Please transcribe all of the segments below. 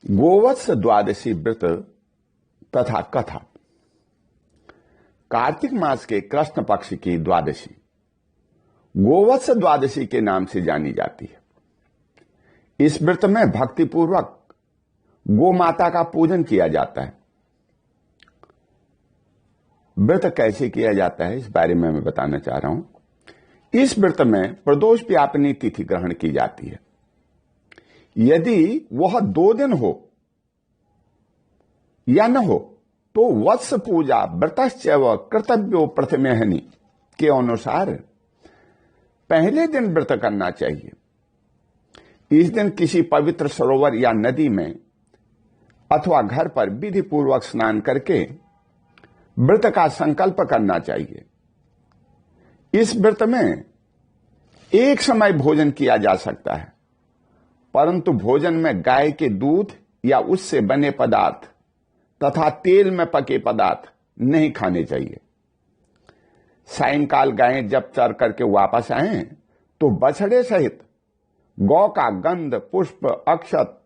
गोवत्स द्वादशी व्रत तथा कथा। कार्तिक मास के कृष्ण पक्ष की द्वादशी गोवत्स द्वादशी के नाम से जानी जाती है। इस व्रत में भक्तिपूर्वक गो माता का पूजन किया जाता है। व्रत कैसे किया जाता है इस बारे में मैं बताना चाह रहा हूं। इस व्रत में प्रदोष व्यापिनी तिथि ग्रहण की जाती है। यदि वह 2 दिन हो या न हो तो वत्स पूजा व्रतश्चैव कर्तव्यो प्रथमेहनि के अनुसार पहले दिन व्रत करना चाहिए। इस दिन किसी पवित्र सरोवर या नदी में अथवा घर पर विधि पूर्वक स्नान करके व्रत का संकल्प करना चाहिए। इस व्रत में एक समय भोजन किया जा सकता है, परंतु भोजन में गाय के दूध या उससे बने पदार्थ तथा तेल में पके पदार्थ नहीं खाने चाहिए। सायंकाल गायें जब चर करके वापस आएं तो बछड़े सहित गौ का गंध, पुष्प, अक्षत,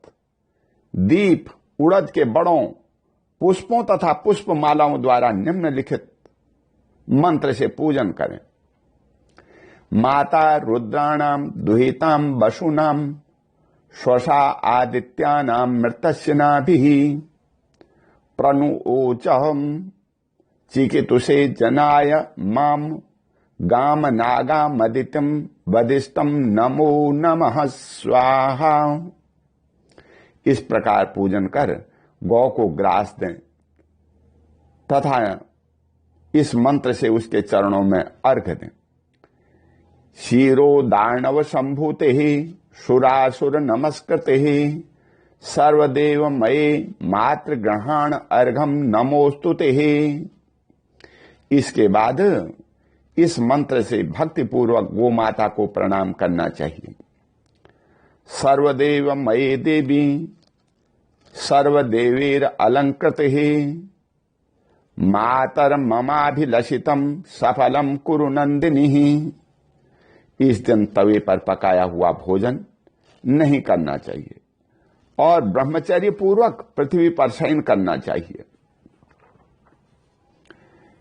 दीप, उड़द के बड़ों, पुष्पों तथा पुष्प मालाओं द्वारा निम्नलिखित मंत्र से पूजन करें। माता रुद्राणाम दुहिताम वसुनाम स्वसा आदित्यानाम मृतस्य नाभिः प्रनुओचहम चिकितुषे जनाय माम गाम नागा मदितम वदिष्टम नमो नमः स्वाहा। इस प्रकार पूजन कर गौ को ग्रास दें तथा इस मंत्र से उसके चरणों में अर्घ्य दें। क्षीरो दानव संभूते ही सुरासुर नमस्कृते ही सर्वदेव मये मात्र ग्रहण अर्घम नमोस्तुते ही। इसके बाद इस मंत्र से भक्तिपूर्वक गो माता को प्रणाम करना चाहिए। सर्वदेव मये देवी सर्वदेवेर अलंकृत ही मातर ममाभिलषितम सफलम कुरु नंदिनी। इस दिन तवे पर पकाया हुआ भोजन नहीं करना चाहिए और ब्रह्मचर्य पूर्वक पृथ्वी पर शयन करना चाहिए।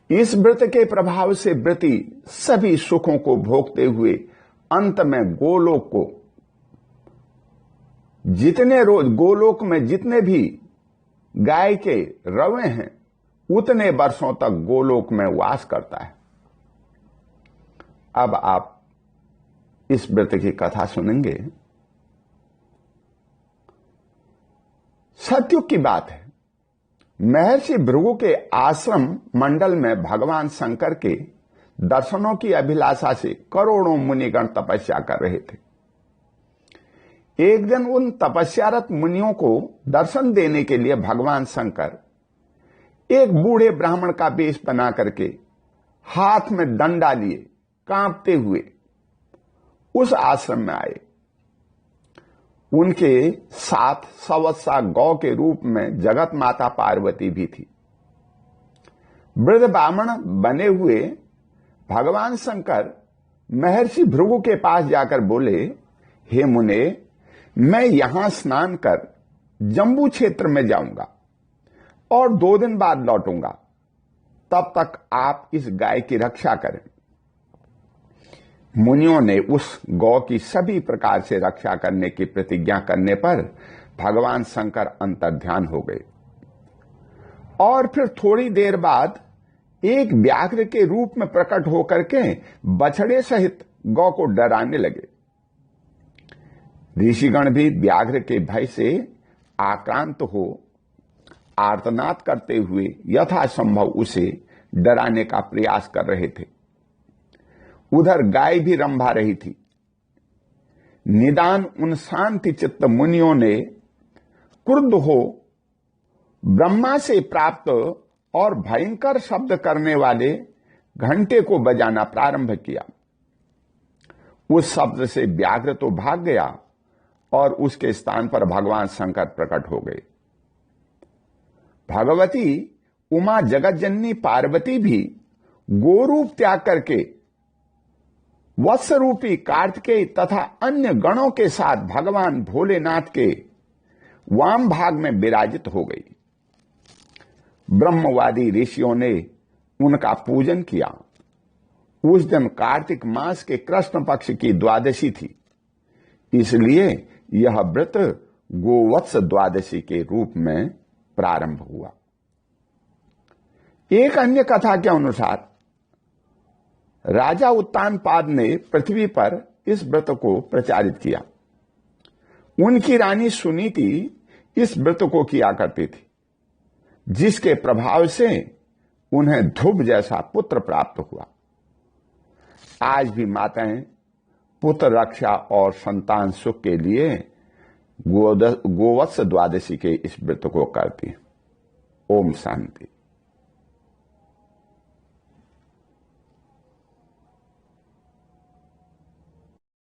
इस व्रत के प्रभाव से व्रती सभी सुखों को भोगते हुए अंत में गोलोक को गोलोक में जितने भी गाय के रवे हैं उतने वर्षों तक गोलोक में वास करता है। अब आप इस व्रत की कथा सुनेंगे। सत्युग की बात है, महर्षि भृगु के आश्रम मंडल में भगवान शंकर के दर्शनों की अभिलाषा से करोड़ों मुनिगण तपस्या कर रहे थे। एक दिन उन तपस्यारत मुनियों को दर्शन देने के लिए भगवान शंकर एक बूढ़े ब्राह्मण का वेश बना करके हाथ में डंडा लिए कांपते हुए उस आश्रम में आए। उनके साथ सवत्सा गौ के रूप में जगत माता पार्वती भी थी। वृद्ध ब्राह्मण बने हुए भगवान शंकर महर्षि भृगु के पास जाकर बोले, हे मुने, मैं यहां स्नान कर जम्बू क्षेत्र में जाऊंगा और 2 दिन बाद लौटूंगा। तब तक आप इस गाय की रक्षा करें। मुनियों ने उस गौ की सभी प्रकार से रक्षा करने की प्रतिज्ञा करने पर भगवान शंकर अंतर्ध्यान हो गए और फिर थोड़ी देर बाद एक व्याघ्र के रूप में प्रकट होकर के बछड़े सहित गौ को डराने लगे। ऋषिगण भी व्याघ्र के भय से आक्रांत हो आर्तनाद करते हुए यथासंभव उसे डराने का प्रयास कर रहे थे। उधर गाय भी रंभा रही थी। निदान उन शांति चित्त मुनियों ने क्रुद्ध हो ब्रह्मा से प्राप्त और भयंकर शब्द करने वाले घंटे को बजाना प्रारंभ किया। उस शब्द से व्याघ्र तो भाग गया और उसके स्थान पर भगवान शंकर प्रकट हो गए। भगवती उमा जगतजननी पार्वती भी गोरूप त्याग करके वत्स रूपी कार्तिकेय तथा अन्य गणों के साथ भगवान भोलेनाथ के वाम भाग में विराजित हो गई। ब्रह्मवादी ऋषियों ने उनका पूजन किया। उस दिन कार्तिक मास के कृष्ण पक्ष की द्वादशी थी, इसलिए यह व्रत गोवत्स द्वादशी के रूप में प्रारंभ हुआ। एक अन्य कथा के अनुसार राजा उत्तानपाद ने पृथ्वी पर इस व्रत को प्रचारित किया। उनकी रानी सुनीति इस व्रत को किया करती थी, जिसके प्रभाव से उन्हें ध्रुव जैसा पुत्र प्राप्त हुआ। आज भी माताएं पुत्र रक्षा और संतान सुख के लिए गोवत्स द्वादशी के इस व्रत को करती हैं। ओम शांति।